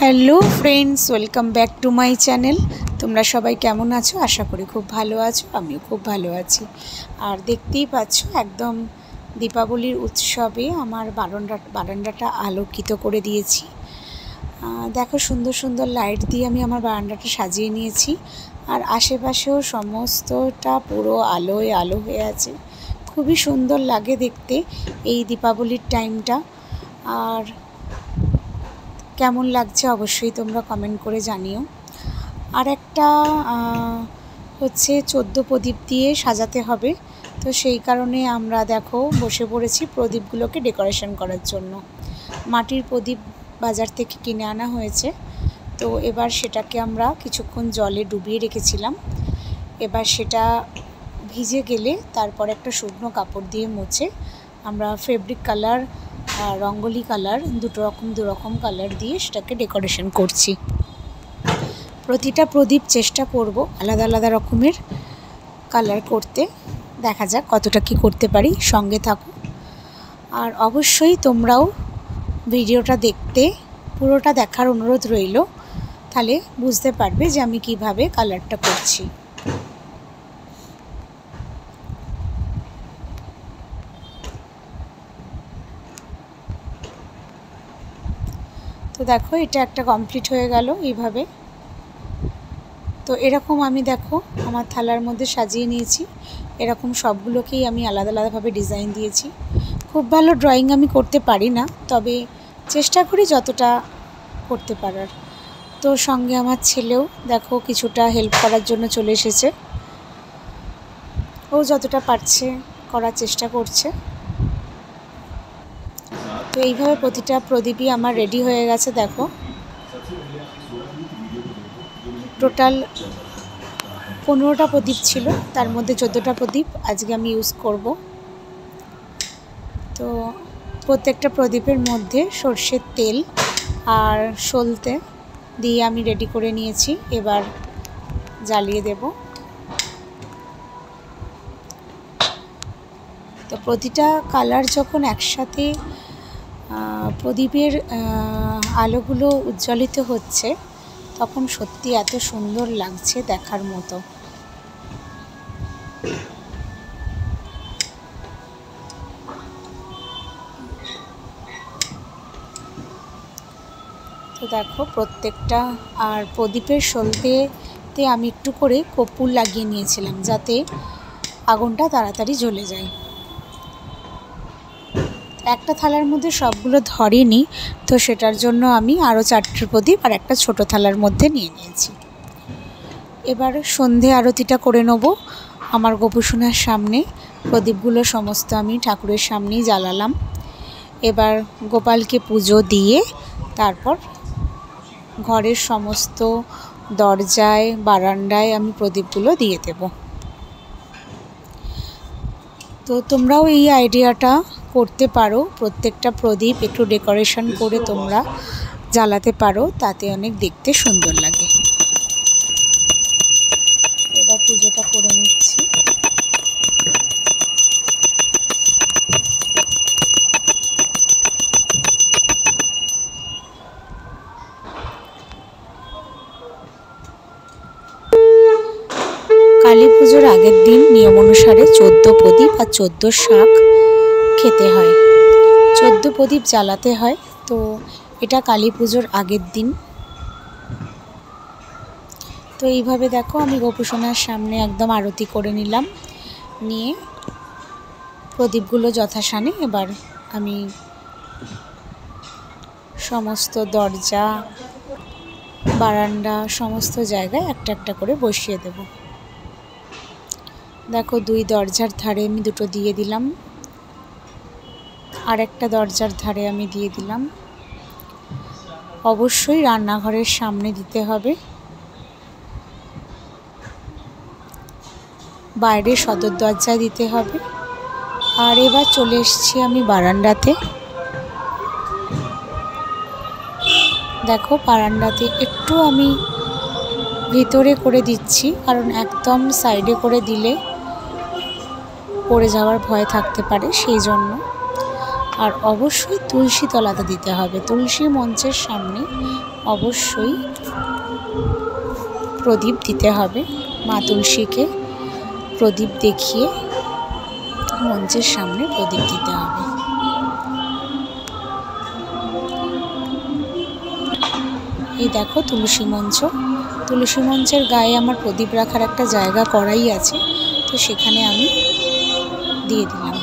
Hello friends, welcome back to my channel. তোমরা সবাই কেমন আছো? আশা করি খুব ভালো আছো। আমিও খুব ভালো আছি। আর দেখতেই পাচ্ছ একদম দীপাবলির উৎসবে আমার বারান্দাটা আলোকিত করে দিয়েছি। দেখো সুন্দর সুন্দর লাইট দিয়ে আমি আমার বারান্দাটা সাজিয়ে নিয়েছি। আর আশেপাশেও সমস্তটা পুরো আলোয় আলো হয়ে আছে। খুবই সুন্দর লাগে দেখতে এই দীপাবলির টাইমটা। আর কেমন লাগছে অবশ্যই তোমরা কমেন্ট করে জানিও। আর একটা হচ্ছে 14 প্রদীপ দিয়ে সাজাতে হবে, তো সেই কারণে আমরা দেখো বসে পড়েছি প্রদীপগুলোকে ডেকোরেশন করার জন্য। মাটির প্রদীপ বাজার থেকে কিনে আনা হয়েছে, তো এবার সেটাকে আমরা কিছুক্ষণ জলে ডুবিয়ে রেখেছিলাম। এবার সেটা ভিজে গেলে তারপর একটা শুকনো কাপড় দিয়ে মুছে আমরা ফেব্রিক কালার রঙ্গোলি কালার দু রকম কালার দিয়ে সেটাকে ডেকোরেশন করছি। প্রতিটা প্রদীপ চেষ্টা করব আলাদা আলাদা রকমের কালার করতে। দেখা যাক কতটা কি করতে পারি, সঙ্গে থাকো। আর অবশ্যই তোমরাও ভিডিওটা দেখতে পুরোটা দেখার অনুরোধ রইল, তাহলে বুঝতে পারবে যে আমি কিভাবে কালারটা করছি। তো দেখো এটা একটা কমপ্লিট হয়ে গেল এইভাবে। তো এরকম আমি দেখো আমার থালার মধ্যে সাজিয়ে নিয়েছি। এরকম সবগুলোকেই আমি আলাদা আলাদাভাবে ডিজাইন দিয়েছি। খুব ভালো ড্রয়িং আমি করতে পারি না, তবে চেষ্টা করি যতটা করতে পারার। তো সঙ্গে আমার ছেলেও দেখো কিছুটা হেল্প করার জন্য চলে এসেছে। ও যতটা পারছে করার চেষ্টা করছে। তো এইভাবে প্রতিটা প্রদীপই আমার রেডি হয়ে গেছে। দেখো টোটাল 15টা প্রদীপ ছিল, তার মধ্যে 14টা প্রদীপ আজকে আমি ইউজ করব। তো প্রত্যেকটা প্রদীপের মধ্যে সর্ষের তেল আর সলতে দিয়ে আমি রেডি করে নিয়েছি। এবার জ্বালিয়ে দেব। তো প্রতিটা কালার যখন একসাথে প্রদীপের আলোগুলো উজ্জ্বলিত হচ্ছে তখন সত্যি এত সুন্দর লাগছে দেখার মতো। তো দেখো প্রত্যেকটা আর প্রদীপের সলতেতে আমি একটু করে কর্পূর লাগিয়ে নিয়েছিলাম যাতে আগুনটা তাড়াতাড়ি জ্বলে যায়। একটা থালার মধ্যে সবগুলো ধরেনি, তো সেটার জন্য আমি আরও 4টে প্রদীপ আর একটা ছোট থালার মধ্যে নিয়ে নিয়েছি। এবার সন্ধে আরতিটা করে নেব আমার গোপুসোনার সামনে। প্রদীপগুলো সমস্ত আমি ঠাকুরের সামনেই জ্বালালাম। এবার গোপালকে পুজো দিয়ে তারপর ঘরের সমস্ত দরজায় বারান্দায় আমি প্রদীপগুলো দিয়ে দেব। তো তোমরাও এই আইডিয়াটা করতে পারো, প্রত্যেকটা প্রদীপ একটু ডেকোরেশন করে তোমরা জ্বালাতে পারো, তাতে অনেক দেখতে সুন্দর লাগে। এবার পুজোটা করে নিচ্ছি। কালী পুজোর আগের দিন নিয়ম অনুসারে 14 প্রদীপ আর 14 শাক খেতে হয়, 14 প্রদীপ জ্বালাতে হয়। তো এটা কালী পুজোর আগের দিন। তো এইভাবে দেখো আমি গোপুসোনার সামনে একদম আরতি করে নিলাম। নিয়ে প্রদীপগুলো যথাসানে এবার আমি সমস্ত দরজা বারান্দা সমস্ত জায়গায় একটা একটা করে বসিয়ে দেব। দেখো 2 দরজার ধারে আমি 2টো দিয়ে দিলাম, আর একটা দরজার ধারে আমি দিয়ে দিলাম। অবশ্যই রান্নাঘরের সামনে দিতে হবে, বাইরে সদর দরজায় দিতে হবে। আর এবার চলে এসেছি আমি বারান্দাতে। দেখো বারান্দাতে একটু আমি ভিতরে করে দিচ্ছি, কারণ একদম সাইডে করে দিলে পড়ে যাওয়ার ভয় থাকতে পারে, সেই জন্য। আর অবশ্যই তুলসী তলাতে দিতে হবে। তুলসী মঞ্চের সামনে অবশ্যই প্রদীপ দিতে হবে। মা তুলসীকে প্রদীপ দেখিয়ে মঞ্চের সামনে প্রদীপ দিতে হবে। এই দেখো তুলসী মঞ্চ। তুলসী মঞ্চের গায়ে আমার প্রদীপ রাখার একটা জায়গা করাই আছে, তো সেখানে আমি দিয়ে দিলাম।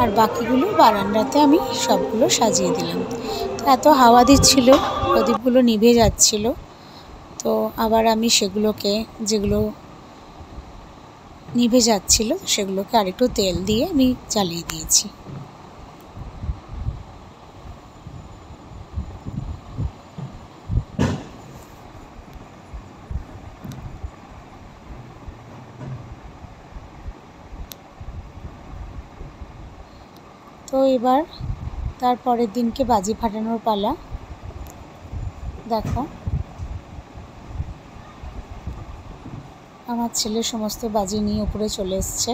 আর বাকিগুলো বারান্দাতে আমি সবগুলো সাজিয়ে দিলাম। তো এত হাওয়া দিচ্ছিল, প্রদীপগুলো নিভে যাচ্ছিল, তো আবার আমি সেগুলোকে, যেগুলো নিভে যাচ্ছিল সেগুলোকে আরেকটু তেল দিয়ে আমি জ্বালিয়ে দিয়েছি। তো এবার তারপরের দিনকে বাজি ফাটানোর পালা। দেখো আমার ছেলে সমস্ত বাজি নিয়ে উপরে চলে এসছে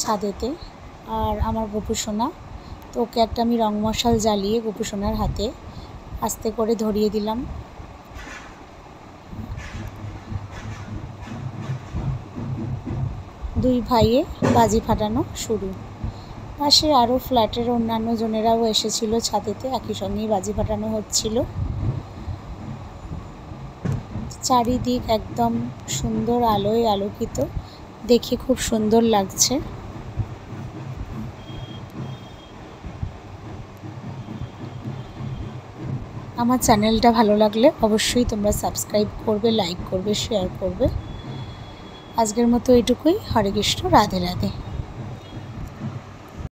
ছাদেতে। আর আমার গোপুসোনা, তো ওকে একটা আমি রং মশাল জ্বালিয়ে গোপুসোনার হাতে আস্তে করে ধরিয়ে দিলাম। দুই ভাইয়ে বাজি ফাটানো শুরু। পাশে আরও ফ্ল্যাটের অন্যান্য জনেরাও এসেছিল ছাদেতে, একই সঙ্গেই বাজি ফাটানো হচ্ছিল। চারিদিক একদম সুন্দর আলোয় আলোকিত, দেখে খুব সুন্দর লাগছে। আমার চ্যানেলটা ভালো লাগলে অবশ্যই তোমরা সাবস্ক্রাইব করবে, লাইক করবে, শেয়ার করবে। আজকের মতো এটুকুই। হরে কৃষ্ণ, রাধে রাধে।